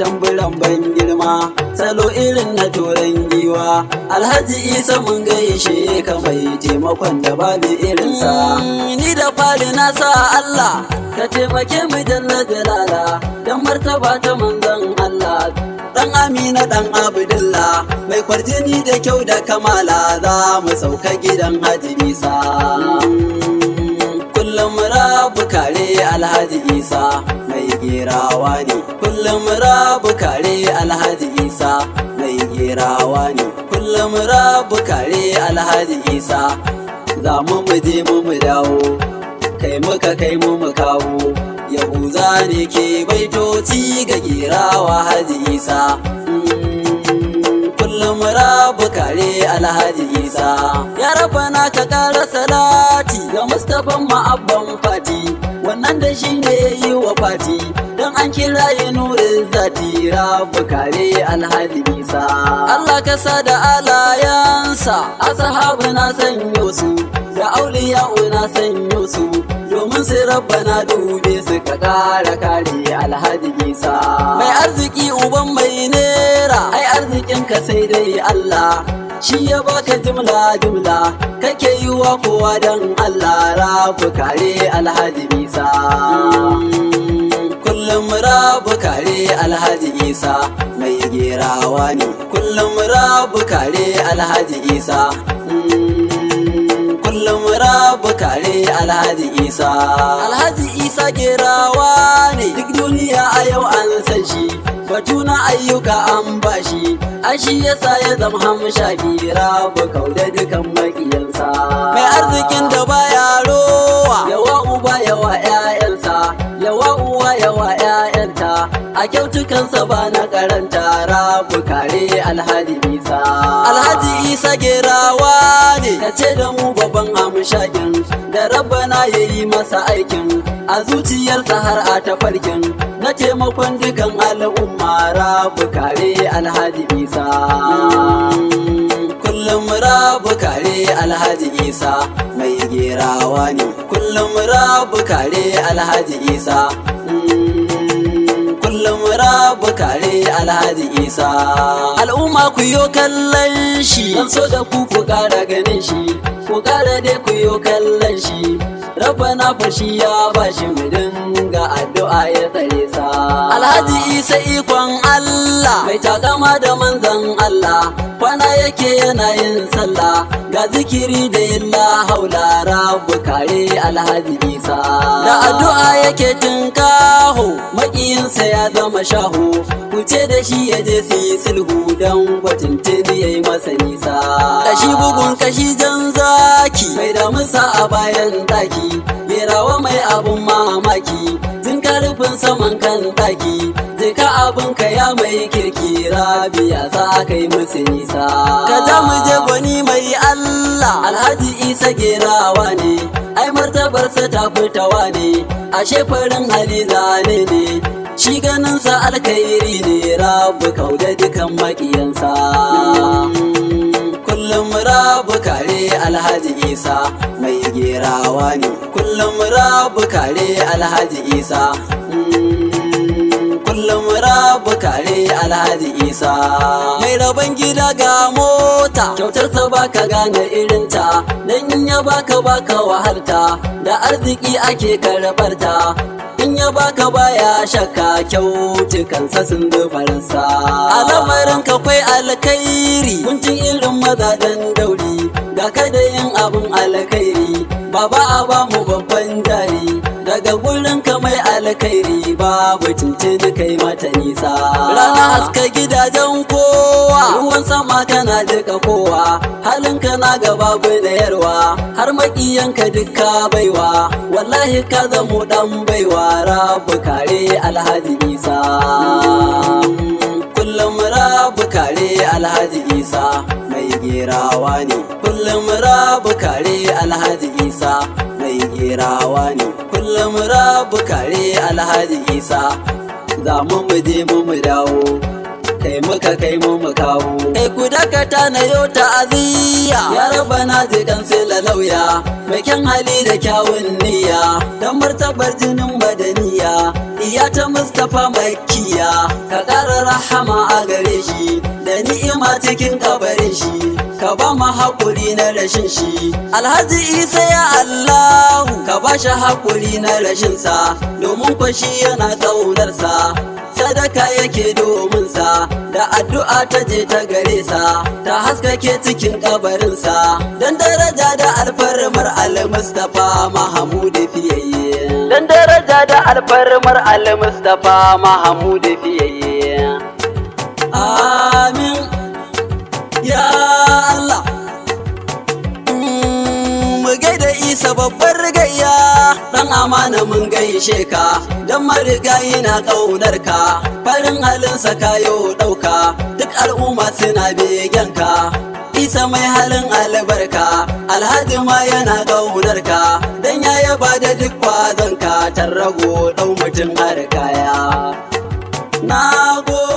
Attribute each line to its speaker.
Speaker 1: tamburan ban girma, salo irin na turan giwa. Alhaji Isa mun gaishe ka mai taimakon da babu irinsa. Ni da fari na sa Allah ka taimake mu jalla jalala, dan martaba ta manzon Allah. Dan Amina dan Abdullah mai kwarjini da kyau da kamala, za mu sauka gidan Haji Isa. Kullum rabu kare Alhaji Isa mai gerawa ne, kullum rabu kare Alhaji Isa mai gerawa ne, kullum rabu kare Alhaji Isa. Za mu je mu dawo, kai muka kai mu kawo, Yahuza ne ke baitoci ga gerawa Haji Isa. Kullum rabu kare Alhaji Isa. Ya Rabbana ka ƙara salati ga Mustapha ma'abban Fati, wannan da shi ne ya yi wa Fati, don an kira ya nurin zati. Rabu kare Alhaji Isa. Allah ka sa da alayansa, ashabu na sanyo su, da auliya'u na sanyo su, domin su Rabbana dube su ka ƙara kare Alhaji Isa. Mai arziki uban mai nera, ai arzikin ka sai dai Allah, shi ya baka jimla jimla, kake yi wa kowa dan Allah. Rabu kare Alhaji Isa. Kullum rabu kare Alhaji Isa mai gerawa ne, kullum rabu kare Alhaji Isa. Kullum rabu kare Alhaji Isa. Alhaji Isa gerawa ne, duk duniya a yau an san shi, batu na ayyuka an bashi, shi yasa ya zama hamshaki. Rabu kauda dukan makiyansa, mai arzikin da baya rowa, yawa uba yawa ƴaƴansa, yawa uwa yawa ƴaƴanta, a kyautukansa ba na karanta. Rabu kare Alhaji Isa. Alhaji Isa gerawa ne, ka ce da mu babban hamshakin da Rabbana ya yi masa aikin, a zuciyarsa har a tafarkin na taimakon dukan al'umma. Rabu kare Alhaji Isa. Kullum rabu kare Alhaji Isa mai gerawa ne, kullum rabu kare Alhaji Isa. Kullum rabu kare Alhaji Isa. Al'umma ku yo kallon shi, dan so da ku ƙara ganin shi, ku ƙara dai ku yo kallon shi. Rabbana fashi ya bashi, mu dinga addu'a ya tsare sa. Alhaji Isa ikon Allah, mai takama da manzon Allah, kwana yake yana yin sallah, ga zikiri da yin la haula. Rabu kare Alhaji Isa. Da addu'a yake tinkaho, makiyinsa ya zama shaho, ku ce da shi ya je su yi sulhu, dan gwatintini ya yi masa nisa. Kashi bugun kashi jan zaki, mai damusa a bayan daki, gerawa mai abun mamaki, tun karfin saman kan daki, jika abinka ya mai kirki. Rabia za ka yi musu nisa, ka ja mu je gwani mai Allah. Alhaji Isa gerawa ne, ai martabarsa ta fitawa ne, ashe farin hali zane ne, shi ganinsa alkhairi ne. Rabu kauda dukan makiyansa. Kullum rabu kare Alhaji Isa mai gerawa ne, kullum rabu kare Alhaji Isa. Kullum rabu kare Alhaji Isa. Mai rabon gida ga mota, kyautarsa baka gane irinta, dan in ya baka wahalta, da arziki ake karɓarta, in ya baka baya shakka, kyautukansa sun zubarsa. A lamarin ka kwai alkhairi, kuncin irin mazajen dauri, ga kada yin abin alkhairi, baba a ba mu babban jari, daga gurin ka mai alkhairi, babu tuntuni kai mata nisa. Rana haska gidajen kowa, ruwan sama kana jika kowa, halin ka na gaba da yarwa, har makiyanka dukka baiwa, wallahi ka zamo dan baiwa. Rabu kare Alhaji Isa. Kullum rabu kare Alhaji Isa mai gerawa ne, kullum rabu kare Alhaji Isa mai gerawa ne, kullum rabu kare Alhaji Isa. Za mu je mu dawo, kai muka kai mu kawo kai ku dakata na yau ta'aziyya ya raba na jikan sai lauya mai kyan hali da kyawun niyya dan martabar jinin madaniya iya ta Mustapha Makkiya ka ƙara rahama a gare shi da ni'ima cikin kabarin shi ka ba mu haƙuri na rashin shi Alhaji Isa ya Allahu ka ba shi haƙuri na rashin sa domin kwashi yana ƙaunarsa sadaka yake domin sa da addu'a ta je ta gare sa ta haskake cikin kabarinsa dan daraja da alfarmar Al-Mustapha Mahmud fiyayye dan daraja da alfarmar Al-Mustapha Mahmud fiyayye amin ya Allah mu gaida Isa babbar gayya dan amana mun gaishe ka dan marigayi na kaunar ka farin halinsa kayo dauka duk al'umma suna begen ka Isa mai halin albarka Alhaji ma yana kaunar ka dan ya yaba da duk kwazon ka tarrago dau mutun har kaya nagode